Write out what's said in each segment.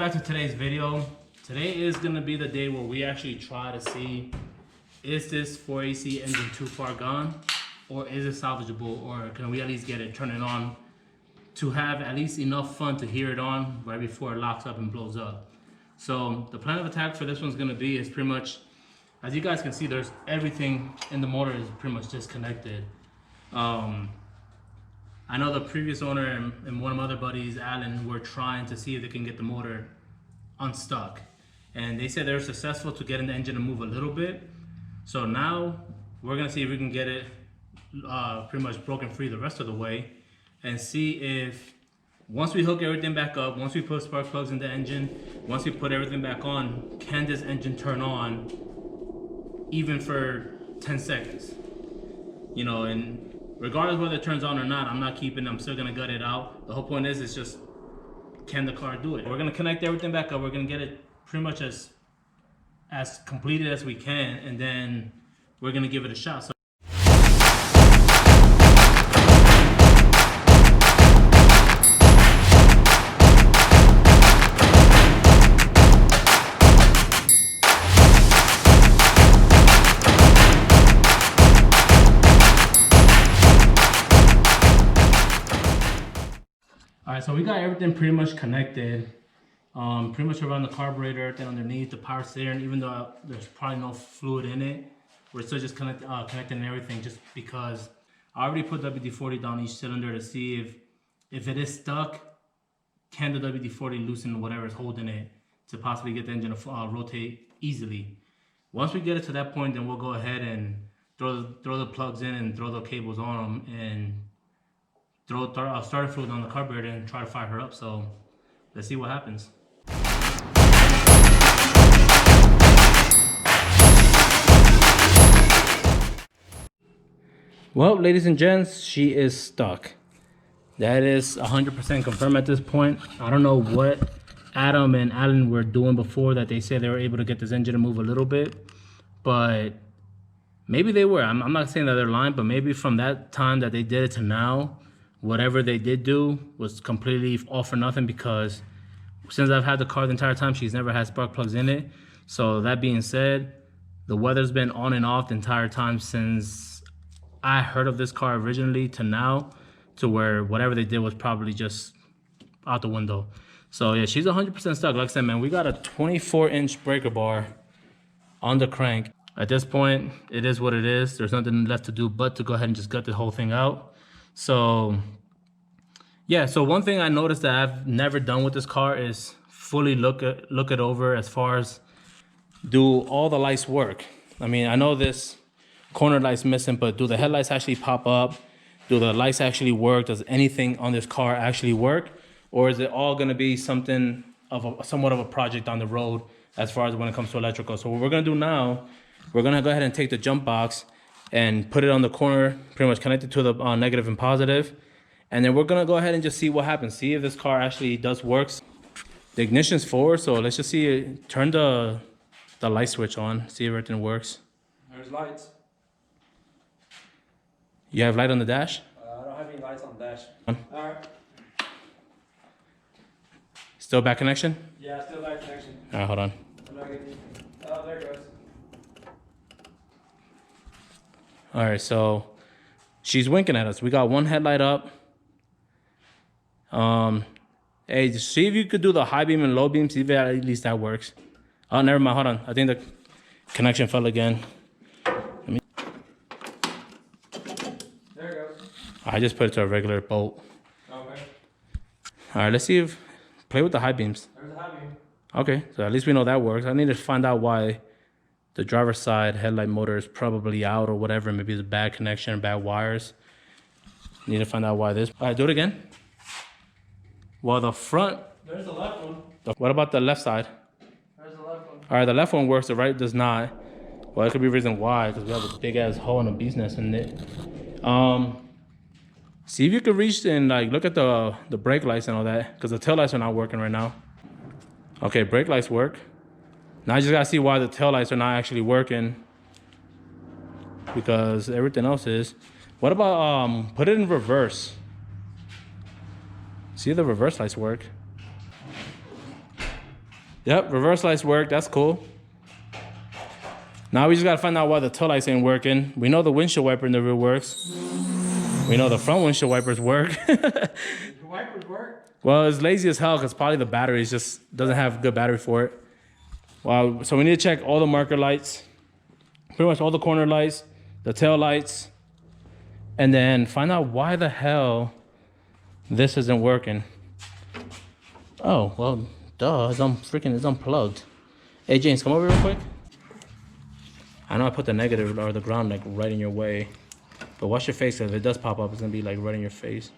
back to today's video. Today is going to be the day where we actually try to see, is this 4AC engine too far gone, or is it salvageable, or can we at least get it turning on to have at least enough fun to hear it on right before it locks up and blows up. So the plan of attack for this one's going to be is pretty much, as you guys can see, there's everything in the motor is pretty much disconnected. I know the previous owner and one of my other buddies, Alan, were trying to see if they can get the motor unstuck. And they said they were successful to getting the engine to move a little bit. So now we're gonna see if we can get it pretty much broken free the rest of the way, and see if once we hook everything back up, once we put spark plugs in the engine, once we put everything back on, can this engine turn on even for 10 seconds? You know, and regardless whether it turns on or not, I'm still gonna gut it out. The whole point is just, can the car do it? We're gonna connect everything back up. We're gonna get it pretty much as completed as we can, and then we're gonna give it a shot. All right, so we got everything pretty much connected. Pretty much around the carburetor, everything underneath, the power steering, even though there's probably no fluid in it, we're still just connecting everything, just because I already put WD-40 down each cylinder to see if it is stuck, can the WD-40 loosen whatever is holding it to possibly get the engine to rotate easily. Once we get it to that point, then we'll go ahead and throw the plugs in and throw the cables on them and throw starter fluid on the carburetor and try to fire her up. So let's see what happens. Well, ladies and gents, she is stuck. That is 100% confirmed at this point. I don't know what Adam and Alan were doing before that they said they were able to get this engine to move a little bit, but maybe they were. I'm not saying that they're lying, but maybe from that time that they did it to now, whatever they did do was completely all for nothing, because since I've had the car the entire time, she's never had spark plugs in it. So that being said, the weather's been on and off the entire time since I heard of this car originally to now, to where whatever they did was probably just out the window. So yeah, she's 100% stuck. Like I said, man, we got a 24-inch breaker bar on the crank. At this point, it is what it is. There's nothing left to do but to go ahead and just gut the whole thing out. So yeah, so one thing I noticed that I've never done with this car is fully look it over as far as, do all the lights work? I mean, I know this corner light's missing, but do the headlights actually pop up? Do the lights actually work? Does anything on this car actually work? Or is it all gonna be something of somewhat of a project on the road as far as when it comes to electrical? So what we're gonna do now, we're gonna go ahead and take the jump box and put it on the corner, pretty much connected to the negative and positive. And then we're gonna go ahead and just see what happens. See if this car actually does works. The ignition's forward, so let's just see, turn the light switch on, see if everything works. There's lights. You have light on the dash? I don't have any lights on the dash. Alright. Still back connection? Yeah, still back connection. Alright, hold on. Oh, there it goes. Alright, so she's winking at us. We got one headlight up. Hey, just see if you could do the high beam and low beam, see if at least that works. Oh, never mind, hold on. I think the connection fell again. There it goes. I just put it to a regular bolt. Okay. Alright, let's see if, play with the high beams. There's a high beam. Okay, so at least we know that works. I need to find out why the driver's side headlight motor is probably out or whatever. Maybe it's a bad connection, bad wires. Need to find out why this. All right, do it again. Well, the front. There's the left one. What about the left side? There's the left one. All right, the left one works, the right does not. Well, it could be a reason why, because we have a big ass hole and a bee's nest in it. See if you could reach and like look at the brake lights and all that, because the tail lights are not working right now. Okay, brake lights work. Now I just gotta see why the tail lights are not actually working, because everything else is. What about put it in reverse? See if the reverse lights work. Yep, reverse lights work. That's cool. Now we just gotta find out why the tail lights ain't working. We know the windshield wiper in the rear works. We know the front windshield wipers work. The wipers work. Well, it's lazy as hell because probably the battery just doesn't have good battery for it. Well, so we need to check all the marker lights, pretty much all the corner lights, the tail lights, and then find out why the hell this isn't working. Oh, well, duh, it's unplugged. Hey, James, come over real quick. I know I put the negative or the ground like right in your way, but wash your face, because if it does pop up, it's gonna be like right in your face.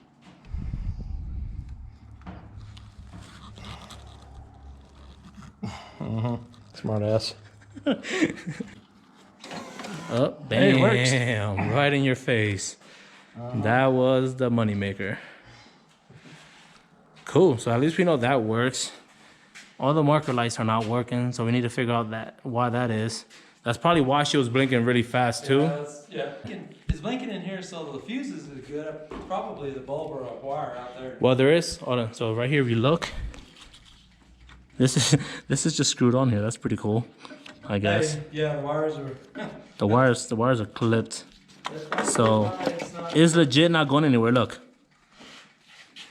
Smart ass. Oh, bam, Hey, it works. right in your face. That was the moneymaker. Cool, so at least we know that works. All the marker lights are not working, so we need to figure out why that is. That's probably why she was blinking really fast too. It's blinking in here, so the fuses are good. Probably the bulb or a wire out there. Well, there is, hold on, so right here, if you look, this is just screwed on here. That's pretty cool, I guess. Hey, yeah, the wires are. The wires are clipped. That's probably So, why it's not. it's legit not going anywhere, look.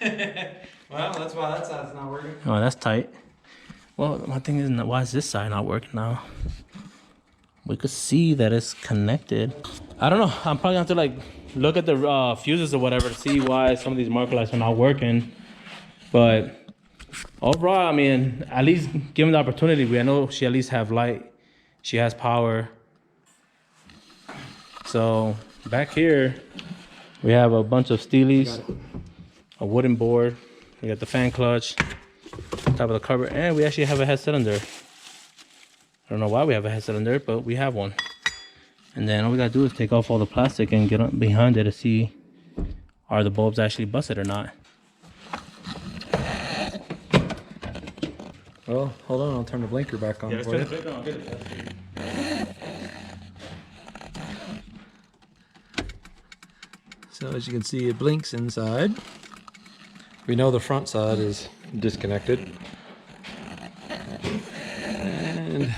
Well, that's why that side's not working. Oh, that's tight. Well, my thing is, why is this side not working now? We could see that it's connected. I don't know. I'm probably gonna have to like look at the fuses or whatever to see why some of these marker lights are not working. But overall, I mean, at least given the opportunity, I know she at least have light. She has power. So back here, we have a bunch of Steelies, a wooden board. We got the fan clutch, top of the cover, and we actually have a head cylinder. I don't know why we have a head cylinder, but we have one. And then all we gotta do is take off all the plastic and get on behind it to see are the bulbs actually busted or not. Well, hold on, I'll turn the blinker back on for you. So as you can see, it blinks inside. We know the front side is disconnected. And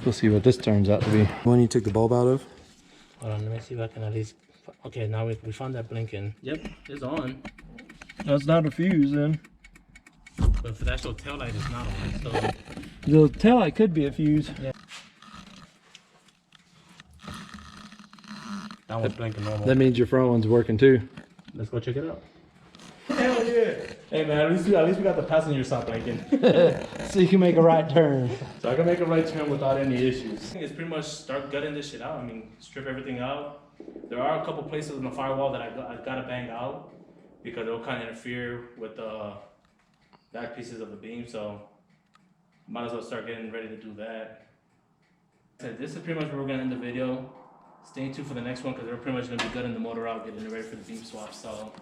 we'll see what this turns out to be. One you took the bulb out of? Hold on, let me see if I can at least. Okay, now we found that blinking. Yep, it's on. That's not a fuse then. But for the actual tail light, it's not on. So The taillight could be a fuse. yeah. That one's blinking normal. That means your front one's working too. Let's go check it out. Hell yeah! Hey man, at least we got the passenger side blinking. So you can make a right turn. So I can make a right turn without any issues. It's pretty much start gutting this shit out. I mean, strip everything out. There are a couple places in the firewall that I gotta bang out because it'll kind of interfere with the back pieces of the beam. So might as well start getting ready to do that. So this is pretty much where we're gonna end the video. Stay tuned for the next one because we're pretty much gonna be gutting the motor out, getting it ready for the beam swap. So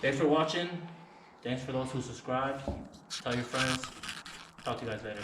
thanks for watching. Thanks for those who subscribed. Tell your friends. Talk to you guys later.